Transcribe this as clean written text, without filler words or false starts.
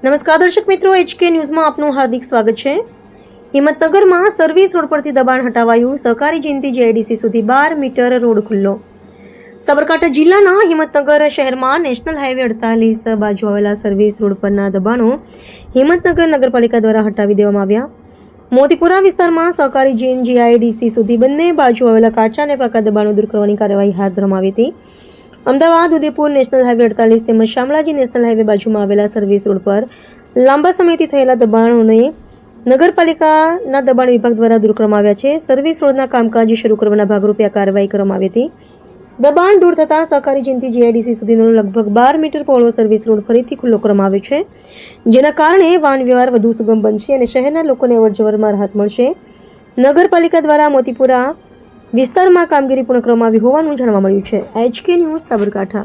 નમસ્કાર દર્શક મિત્રો, HK ન્યૂઝમાં આપનું હાર્દિક સ્વાગત છે। હિંમતનગરમાં સર્વિસ રોડ પરથી દબાણ હટાવાયું। સહકારી જયંતિ GIDC સુધી 12 મીટર રોડ ખુલ્લો। સાબરકાંઠા જિલ્લાના હિંમતનગર શહેરમાં નેશનલ હાઈવે 48 બાજુ આવેલા સર્વિસ રોડ પરના દબાણો હિંમતનગર નગરપાલિકા દ્વારા હટાવી દેવામાં આવ્યા। મોતીપુરા વિસ્તારમાં સહકારી GIDC સુધી બંને બાજુ આવેલા કાચા અને પાકા દબાણો દૂર કરવાની કાર્યવાહી હાથ ધરવામાં આવી હતી। અમદાવાદ ઉદયપુર નેશનલ હાઈવે 48 તેમજ શામળાજી નેશનલ હાઈવે બાજુમાં આવેલા સર્વિસ રોડ પર લાંબા સમયથી થયેલા દબાણોને નગરપાલિકાના દબાણ વિભાગ દ્વારા દૂર કરવામાં આવ્યા છે। સર્વિસ રોડના કામકાજ શરૂ કરવાના ભાગરૂપે આ કાર્યવાહી કરવામાં આવી હતી। દબાણ દૂર થતાં સહકારી જયંતિ GIDC સુધીનો લગભગ 12 મીટર પહોળો સર્વિસ રોડ ફરીથી ખુલ્લો કરવામાં આવ્યો છે, જેના કારણે વાહન વ્યવહાર વધુ સુગમ બનશે અને શહેરના લોકોને અવરજવરમાં રાહત મળશે। નગરપાલિકા દ્વારા મોતીપુરા વિસ્તારમાં કામગીરી પૂર્ણ કરવામાં આવી હોવાનું જાણવા મળ્યું છે। HK news Sabarkantha.